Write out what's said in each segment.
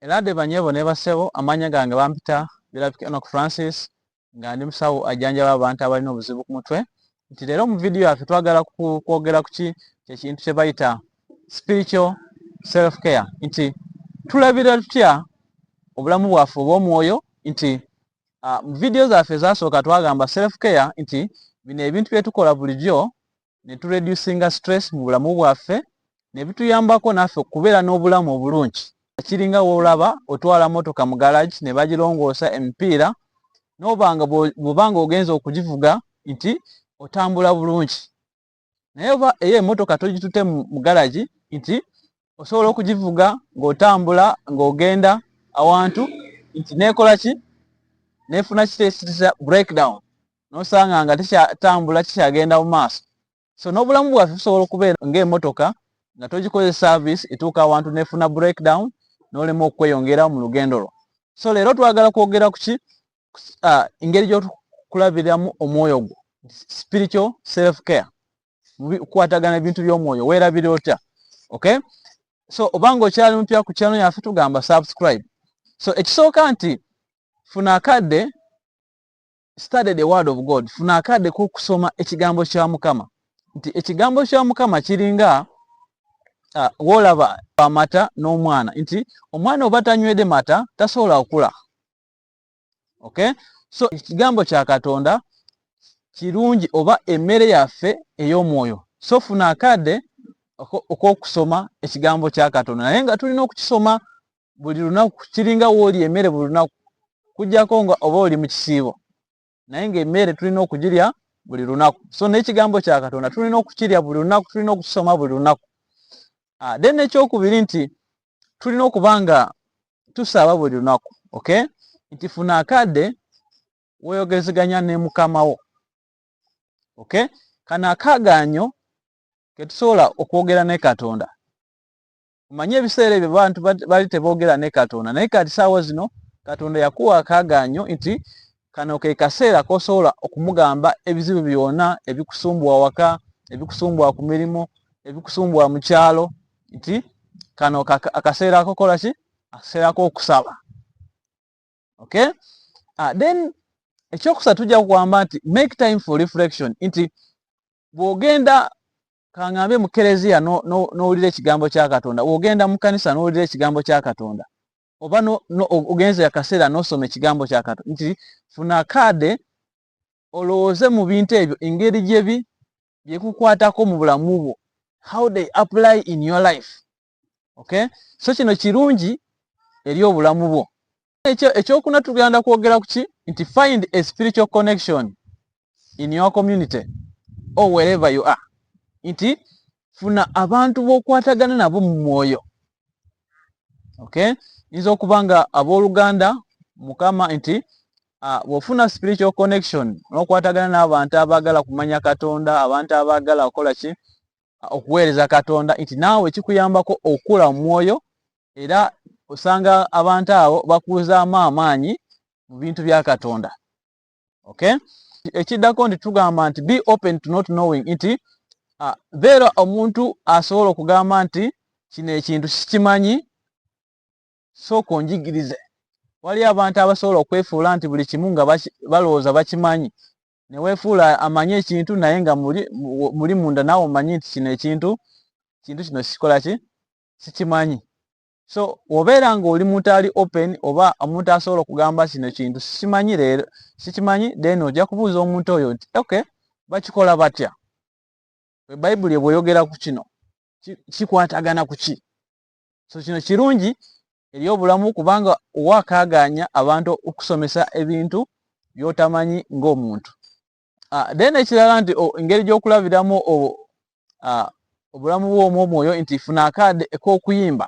Elade banyebo ne basebo amanya gange bampita Birabika Enoch Francis nga ndi musawo ajjanjaba abantu abalina obuzibu ku mutwe. Nti leero mu video yaffe twagala kwogera ku kintu kye bayita spiritual self care. Nti tulabira tutya obulamu bwaffe obw'omwoyo. Nti mu video zaffe zasooka twagamba self care nti bino ebintu bye tukola bulijjo ne tu reducinga stress mu bulamu bwaffe ne bituyambako naffe okubeera n'obulamu obulungi. Kiringa wolaba otwala motoka mu garage ne bagirongoosa emipiira n'obanga bw'obanga ogenza okugivuga nti otambula bulungi. Naye oba eyo emotoka togitute mu garage nti osobola okugivuga ng'otambula ng'ogenda awantu nti nekola ki nefuna kitesa breakdown nosanga nga tekyatambula kikyagenda mu maaso. So n'obulamu bwaffe busobola okubeera ng'emotoka nga togikoze service etuuka awantu nefuna breakdown n'olema okweyongera mu lugendo lwo. So leero twagala kwogera ku ki engeri gy'okulabiramu omwoyo gwo, spiritual self care, kukwatagana ebintu by'omwoyo weerabira otya. Okay, so obanga okyali mupya ku channel yaffe tugamba subscribe. So ekisooka nti funa akadde, study the word of God, funa akadde k'okusoma ekigambo kya Mukama. Nti ekigambo kya Mukama kiringa wolaba amata n'omwana. Nti omwana oba tanywedde mata tasobola okula. Okay, so ekigambo kya Katonda kirungi oba emmere yaffe ey'omwoyo. So funa akadde ok'okusoma ekigambo kya Katonda, naye nga tulina okukisoma buli lunaku. Kiringa wooli emmere buli lunaku kujjako nga oba oli mu kisiibo, naye ng'emmere tulina okugirya buli lunaku. So n'ekigambo kya Katonda tulina okukirya buli lunaku, tulina okukisoma buli lunaku. Then ekyokubiri nti tulina okuba nga tusaba buli lunaku. Okay, nti funa akadde weeyogerezeganya ne Mukama wo. Okay, kano akaaganyo ke tusobola okwogera ne Katonda. Manye ebiseera ebyo abantu bali teboogera ne Katonda, naye kati saawa zino Katonda yakuwa akaaganyo nti kano ke kaseera k'osobola okumugamba ebizibu byonna ebikusumbuwa waka, ebikusumbuwa ku mirimu, ebikusumbuwa mu kyalo. Nti kano akaseera akokola ki? Akaseera k'okusaba. Okay, then ekyokusatu tujja kugamba nti make time for reflection. Nti bw'ogenda kangambe mu kereziya n'owulira ekigambo kya Katonda, bw'ogenda mu kanisa n'owulira ekigambo kya Katonda, oba ogenze akaseera n'osoma ekigambo kya Katonda, nti funa akadde olowooze mu bintu ebyo engeri byekukwatako mu bulamu bwo, how they apply in your life. Okay, so kino kirungi eri obulamu bwo. Ekyokuna tugenda kwogera ku ki? Nti find a spiritual connection in your community or wherever you are. Nti funa abantu b'okwatagana nabo mu mwoyo. Okay, nyiza okuba nga abooluganda Mukama. Nti bw'ofuna spiritual connection n'okwatagana n'abantu abaagala kumanya Katonda, abantu abaagala okukola ki? Okuweereza Katonda. Nti naawe kikuyambako okula mu mwoyo era osanga abantu abo bakuuzaamu amaanyi mu bintu bya Katonda. Okay, ekiddako nti tugamba nti be open to not knowing. Nti beera omuntu asobola okugamba nti kino ekintu sikimanyi, sooka onjigirize. Waliyo abantu abasobola okwefuula nti buli kimu nga balowooza bakimanyi, ne weefuula amanyi ekintu naye nga muli munda naawe omanyi nti kino ekintu kino sikikola ki? Sikimanyi. So obeera ng'oli muntu ali open oba omuntu asobola okugamba kino kintu sikimanyi leero, sikimanyi, then ojja kubuuza omuntu oyo nti okay, bakikola batya? Bayibuli bw'eyogera ku kino kikwatagana ku ki? So kino kirungi eri obulamu kubanga owakaaganya abantu okusomesa ebintu by'otamanyi ng'omuntu. Then ekirala nti engeri gy'okulabiramu obulamu bw'omwoyo nti funa akadde ek'okuyimba.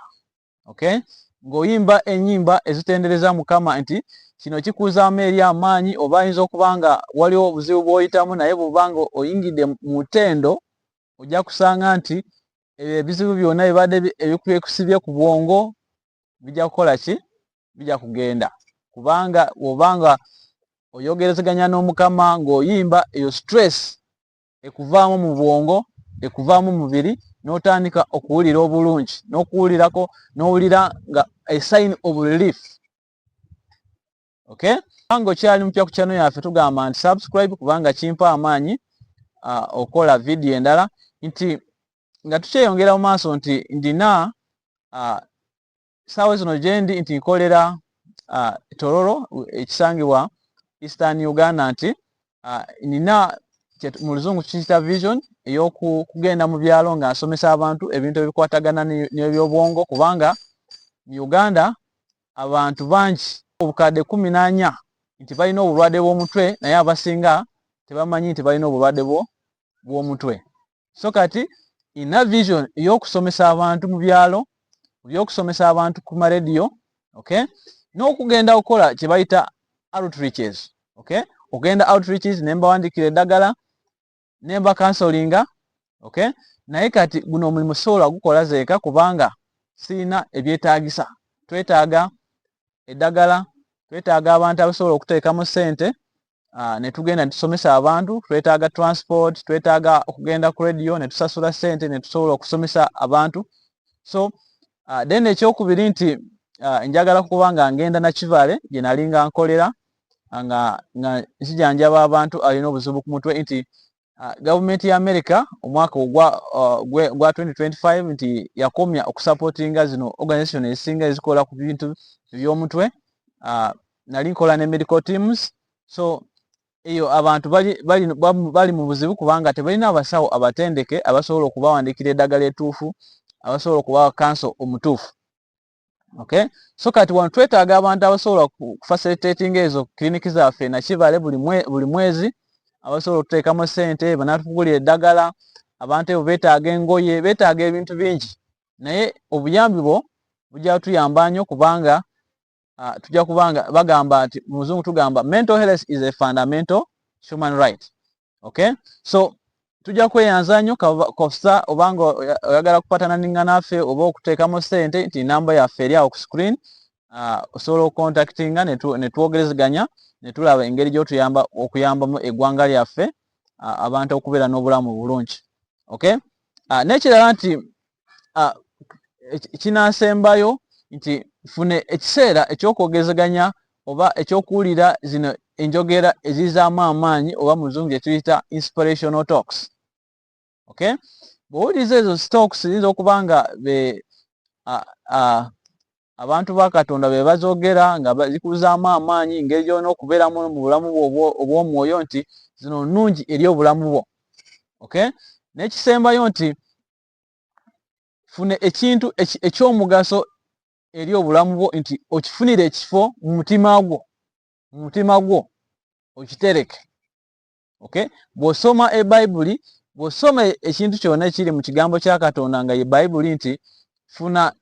Okay, ng'oyimba ennyimba ezitendereza Mukama. Nti kino kikuuzaamu eri amaanyi. Oba ayinza okuba nga waliwo obuzibu bw'oyitamu, naye bw'obanga oyingidde mu ttendo ojja kusanga nti ebizibu byonna ebibadde ebikusibye ku bwongo bijja kukola ki? Bijja kugenda. Kubanga bw'obanga oyogerezeganya n'Omukama ng'oyimba, eyo stress ekuvaamu mu bwongo, ekuvaamu mu mubiri, n'otandika okuwulira obulungi, n'okuwulirako n'owulira nga a sign of relief. Okay, pango kyali mpya ku channel yaffe tugamba nti subscribe kubanga kimpa amaanyi okola video endala nti nga tukyeyongera mu maaso nti ndina sawa zino gyendi nti nkolera Tororo ekisangibwa Eastern Uganda nti nina mu luzungu kiyita vision ey'okugenda mu byalo nga nsomesa abantu ebintu ebikwatagana n'ebyobwongo kubanga mu Uganda abantu bangi obukadde 14 nti balina obulwadde bw'omutwe naye abasinga tebamanyi nti balina obulwadde bw'omutwe. So kati ina vision ey'okusomesa abantu mu byalo, ey'okusomesa abantu ku radio, okay, n'okugenda okukola kye bayita outreaches. Okay, okugenda outreaches nemba wandikira eddagala nemba counselinga. Okay, naye kati guno omulimu sobola gukola zeeka kubanga sirina ebyetaagisa. Twetaaga eddagala, twetaaga abantu abasobola okuteekamu ssente ne tugenda tusomesa abantu, twetaaga transport, twetaaga okugenda ku radio ne tusasula ssente ne tusobola okusomesa abantu. So then ekyokubiri nti njagala kubanga ngenda na Kivale gye nalinga nkolera nga nsijanjaba abantu alina obuzibu ku mutwe nti gavumenti ya America omwaka gwa 2025 nti yakomya okusupportinga zino organization ezisinga ezikola ku bintu by'omutwe. Nali nkola ne medical teams, so eyo abantu bali mu buzibu kubanga tebalina abasawo abatendeke abasobola okubawandikira eddagala ettuufu, abasobola okubawa counsel omutuufu. Okay, so kati wano twetaaga abantu abasobola kufacilitating ezo kliniki zaffe na Kivale buli mwezi abasobola okuteekamu ssente banatugulira eddagala. Abantu ebo beetaaga engoye, beetaaga ebintu bingi, naye obuyambi bwo bujja tuyamba nnyo kubanga tujja kubanga bagamba nti mu Luzungu tugamba mental health is a fundamental human right. Okay, so tujja kweyanza nnyo kosa obanga oyagala kupatana ninga naffe oba okuteekamu ssente nti namba yaffe eri awo ku screen, osobola okucontactinga ne twogerezeganya ne tulaba engeri gy'otuyamba okuyambamu eggwanga lyaffe abantu okubeera n'obulamu bulungi. Okay, n'ekirala nti kinaasembayo nti fune ekiseera eky'okwogezeganya oba ekyokuwulira zino enjogera ezizaamu amaanyi oba mu Luzungu gye tuyita inspirational talks. Okay, bw'owuliriza ezo talks ziyinza okuba nga abantu ba Katonda be bazogera nga zikuzaamu amaanyi engeri gy'olina okubeeramu mu bulamu bwo obw'omwoyo nti zino nnungi eri obulamu bwo. Okay, n'ekisembayo nti fune ekintu eky'omugaso eri obulamu bwo nti okifunire ekifo mu mutima gwo okitereke. Okay, bw'osoma ebayibuli, bw'osoma ekintu kyonna ekiri mu kigambo kya Katonda nga ye bayibuli nti funa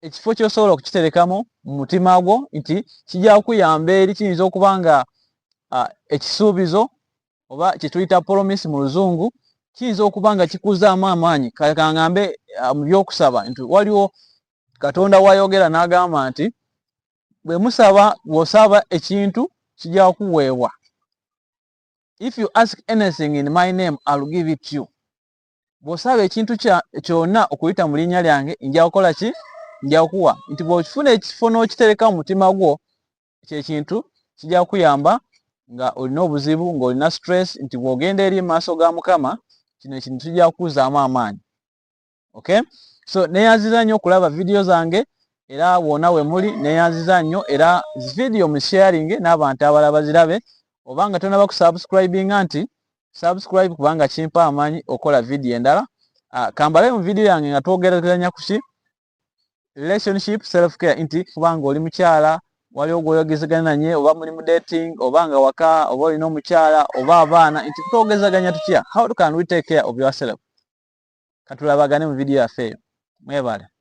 ekifo ky'osobola okukiterekamu mu mutima gwo nti kijja kukuyamba eri, kiyinza okuba nga ekisuubizo oba kye tuyita promise mu Luzungu, kiyinza okuba nga kikuzaamu amaanyi. Kale kangambe mu by'okusaba nti waliwo Katonda wayogera n'agamba nti bw'osaba ekintu kijja kuweebwa. If you ask anything in my name, I'll give it to you. Bw'osaba ekintu kyonna okuyita mu linnya lyange nja kukola ki? Nja kukuwa. Nti bw'okifuna ekifo n'okitereka mu mutima gwo, ekyo ekintu kijja kuyamba nga olina obuzibu, ng'olina stress, nti bw'ogenda eri mu maaso ga Mukama kino ekintu kijja kukuzaamu amaanyi. Okay, so neyanziza nnyo okulaba video zange era wonna we muli, neyanziza nnyo era video mu sharing n'abantu abalala bazirabe. Obanga tonaba ku subscribinga nti subscribe kubanga kimpa amaanyi okola video endala. Kambale mu video yange nga twogeraganya ku ki relationship self care nti kubanga oli mukyala waliwo gw'oyogezaganya naye oba muli mu dating obanga waka oba olina omukyala oba abaana nti twogezaganya tutya, how can we take care of yourself. Katulabagane mu video yaffe eyo. Mwebale.